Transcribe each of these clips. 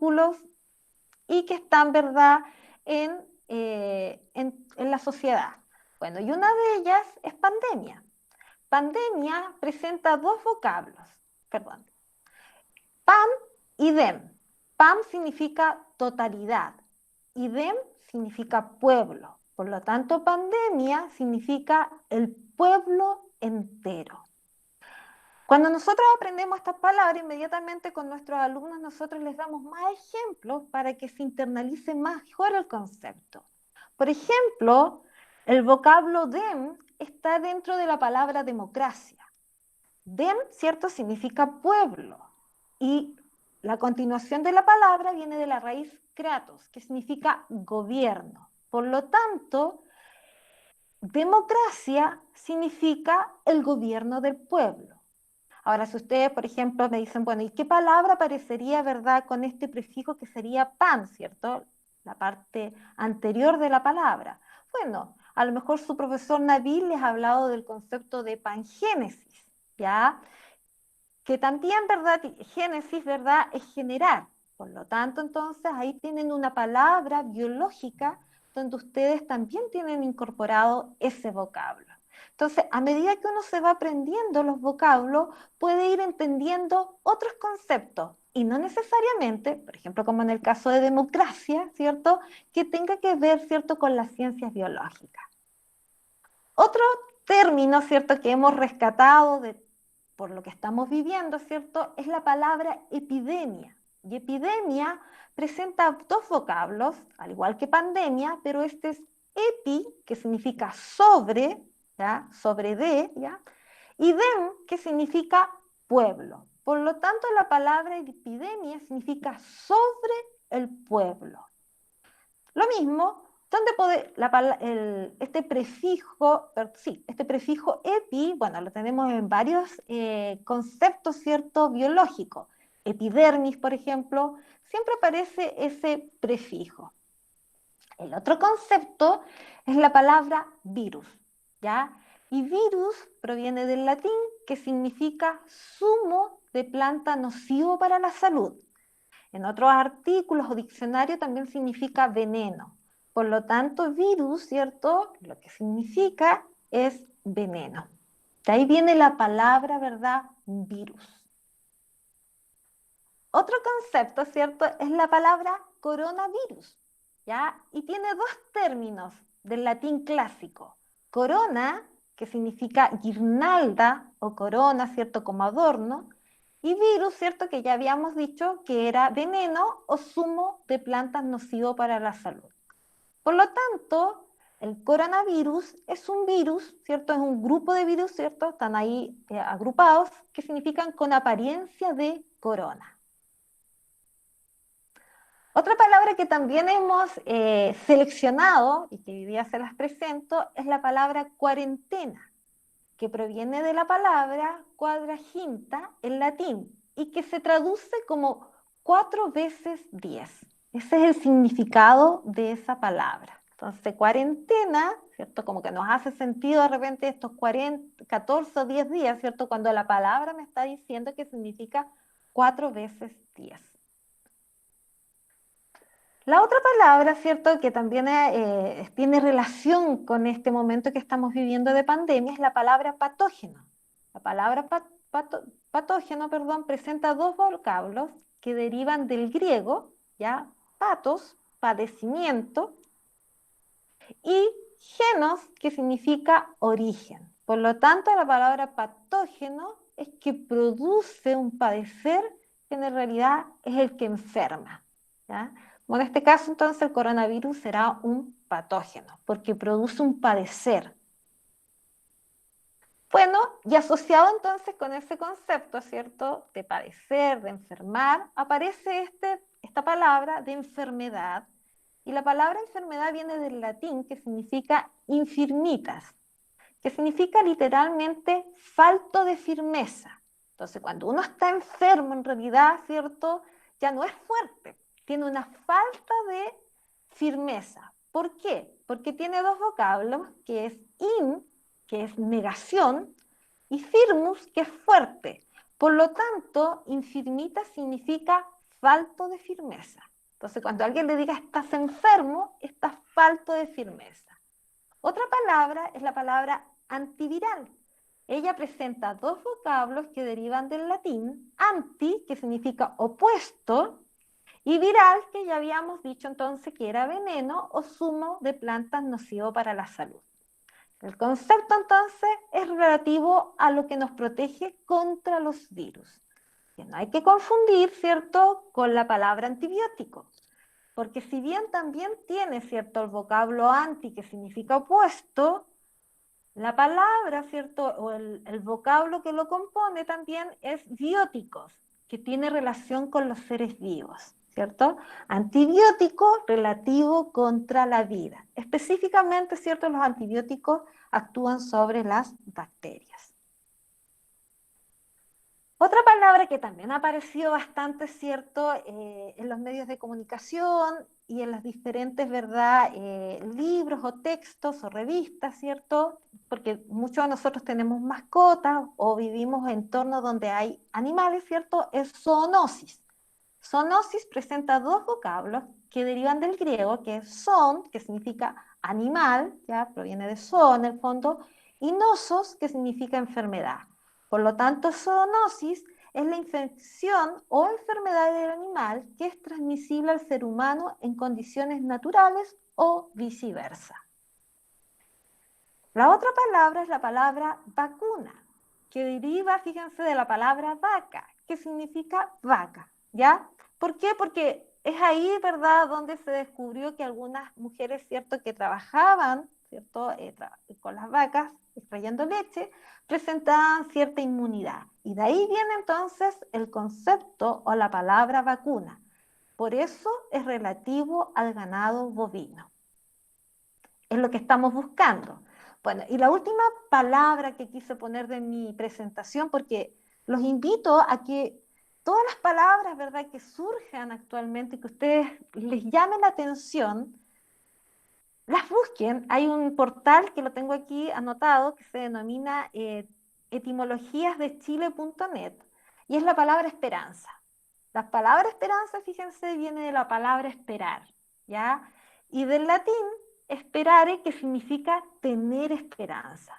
círculos y que están, ¿verdad?, en la sociedad. Bueno, y una de ellas es pandemia. Pandemia presenta dos vocablos, perdón, PAM y DEM. PAM significa totalidad y DEM significa pueblo. Por lo tanto, pandemia significa el pueblo entero. Cuando nosotros aprendemos estas palabras, inmediatamente con nuestros alumnos nosotros les damos más ejemplos para que se internalice mejor el concepto. Por ejemplo, el vocablo DEM está dentro de la palabra democracia. DEM, ¿cierto?, significa pueblo. Y la continuación de la palabra viene de la raíz kratos, que significa gobierno. Por lo tanto, democracia significa el gobierno del pueblo. Ahora, si ustedes, por ejemplo, me dicen, bueno, ¿y qué palabra aparecería, verdad, con este prefijo que sería pan, ¿cierto? La parte anterior de la palabra. Bueno, a lo mejor su profesor Nabil les ha hablado del concepto de pangénesis, ¿ya? Que también, ¿verdad? Génesis, ¿verdad?, es generar. Por lo tanto, entonces, ahí tienen una palabra biológica donde ustedes también tienen incorporado ese vocablo. Entonces, a medida que uno se va aprendiendo los vocablos, puede ir entendiendo otros conceptos y no necesariamente, por ejemplo, como en el caso de democracia, ¿cierto?, que tenga que ver, ¿cierto?, con las ciencias biológicas. Otro término, ¿cierto?, que hemos rescatado por lo que estamos viviendo, ¿cierto?, es la palabra epidemia. Y epidemia presenta dos vocablos, al igual que pandemia, pero este es epi, que significa sobre, ¿ya?, sobre de, ¿ya?, y dem, que significa pueblo. Por lo tanto, la palabra epidemia significa sobre el pueblo. Lo mismo, ¿dónde puede este prefijo, sí, este prefijo epi, bueno, lo tenemos en varios conceptos, ¿cierto?, biológicos. Epidermis, por ejemplo, siempre aparece ese prefijo. El otro concepto es la palabra virus, ¿ya? Y virus proviene del latín, que significa zumo de planta nocivo para la salud. En otros artículos o diccionarios también significa veneno. Por lo tanto, virus, ¿cierto?, lo que significa es veneno. De ahí viene la palabra, ¿verdad?, virus. Otro concepto, ¿cierto?, es la palabra coronavirus, ¿ya? Y tiene dos términos del latín clásico. Corona, que significa guirnalda o corona, ¿cierto?, como adorno, y virus, ¿cierto?, que ya habíamos dicho que era veneno o zumo de plantas nocivo para la salud. Por lo tanto, el coronavirus es un virus, ¿cierto?, es un grupo de virus, ¿cierto?, están ahí agrupados, que significan con apariencia de corona. Otra palabra que también hemos seleccionado y que hoy día se las presento es la palabra cuarentena, que proviene de la palabra quadraginta en latín y que se traduce como 4 veces 10. Ese es el significado de esa palabra. Entonces, cuarentena, ¿cierto? Como que nos hace sentido de repente estos 14 o 10 días, ¿cierto? Cuando la palabra me está diciendo que significa 4 veces 10. La otra palabra, ¿cierto?, que también tiene relación con este momento que estamos viviendo de pandemia es la palabra patógeno. La palabra patógeno, perdón, presenta dos vocablos que derivan del griego, ¿ya? Patos, padecimiento, y genos, que significa origen. Por lo tanto, la palabra patógeno es que produce un padecer que en realidad es el que enferma, ¿ya? Bueno, en este caso, entonces, el coronavirus será un patógeno, porque produce un padecer. Bueno, y asociado entonces con ese concepto, ¿cierto?, de padecer, de enfermar, aparece esta palabra de enfermedad, y la palabra enfermedad viene del latín, que significa infirmitas, que significa literalmente falto de firmeza. Entonces, cuando uno está enfermo, en realidad, ¿cierto?, ya no es fuerte, tiene una falta de firmeza. ¿Por qué? Porque tiene dos vocablos, que es in, que es negación, y firmus, que es fuerte. Por lo tanto, infirmita significa falto de firmeza. Entonces, cuando alguien le diga estás enfermo, estás falto de firmeza. Otra palabra es la palabra antiviral. Ella presenta dos vocablos que derivan del latín, anti, que significa opuesto, y viral, que ya habíamos dicho entonces que era veneno o zumo de plantas nocivo para la salud. El concepto entonces es relativo a lo que nos protege contra los virus. Que no hay que confundir, ¿cierto?, con la palabra antibiótico. Porque si bien también tiene, ¿cierto?, el vocablo anti, que significa opuesto, la palabra, ¿cierto?, o el vocablo que lo compone también es bióticos, que tiene relación con los seres vivos, ¿cierto? Antibiótico relativo contra la vida. Específicamente, ¿cierto?, los antibióticos actúan sobre las bacterias. Otra palabra que también ha aparecido bastante, ¿cierto?, en los medios de comunicación y en los diferentes, ¿verdad?, libros o textos o revistas, ¿cierto?, porque muchos de nosotros tenemos mascotas o vivimos en entornos donde hay animales, ¿cierto?, es zoonosis. Zoonosis presenta dos vocablos que derivan del griego, que es zoon, que significa animal, ya proviene de zoo en el fondo, y nosos, que significa enfermedad. Por lo tanto, zoonosis es la infección o enfermedad del animal que es transmisible al ser humano en condiciones naturales o viceversa. La otra palabra es la palabra vacuna, que deriva, fíjense, de la palabra vaca, que significa vaca, ¿ya? ¿Por qué? Porque es ahí, ¿verdad?, donde se descubrió que algunas mujeres, ¿cierto?, que trabajaban, ¿cierto?, con las vacas, extrayendo leche, presentaban cierta inmunidad. Y de ahí viene entonces el concepto o la palabra vacuna. Por eso es relativo al ganado bovino. Es lo que estamos buscando. Bueno, y la última palabra que quise poner de mi presentación, porque los invito a que todas las palabras, ¿verdad?, que surjan actualmente, que a ustedes les llamen la atención, las busquen. Hay un portal que lo tengo aquí anotado que se denomina etimologiasdechile.net y es la palabra esperanza. La palabra esperanza, fíjense, viene de la palabra esperar, ¿ya? Y del latín esperare, que significa tener esperanza.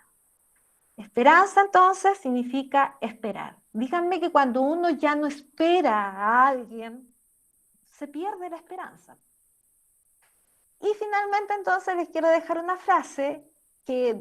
Esperanza entonces significa esperar. Díganme que cuando uno ya no espera a alguien, se pierde la esperanza. Y finalmente entonces les quiero dejar una frase que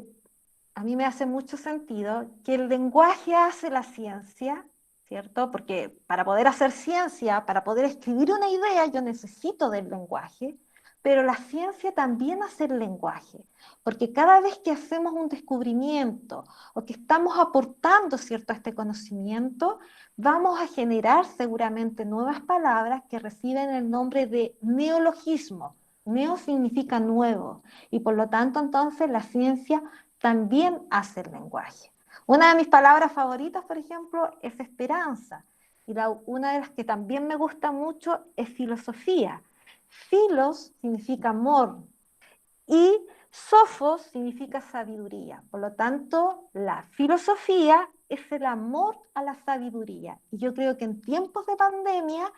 a mí me hace mucho sentido, que el lenguaje hace la ciencia, ¿cierto? Porque para poder hacer ciencia, para poder escribir una idea, yo necesito del lenguaje, pero la ciencia también hace el lenguaje, porque cada vez que hacemos un descubrimiento o que estamos aportando, ¿cierto?, a este conocimiento, vamos a generar seguramente nuevas palabras que reciben el nombre de neologismo. Neo significa nuevo, y por lo tanto entonces la ciencia también hace el lenguaje. Una de mis palabras favoritas, por ejemplo, es esperanza. Y una de las que también me gusta mucho es filosofía. Filos significa amor y sofos significa sabiduría. Por lo tanto, la filosofía es el amor a la sabiduría. Y yo creo que en tiempos de pandemia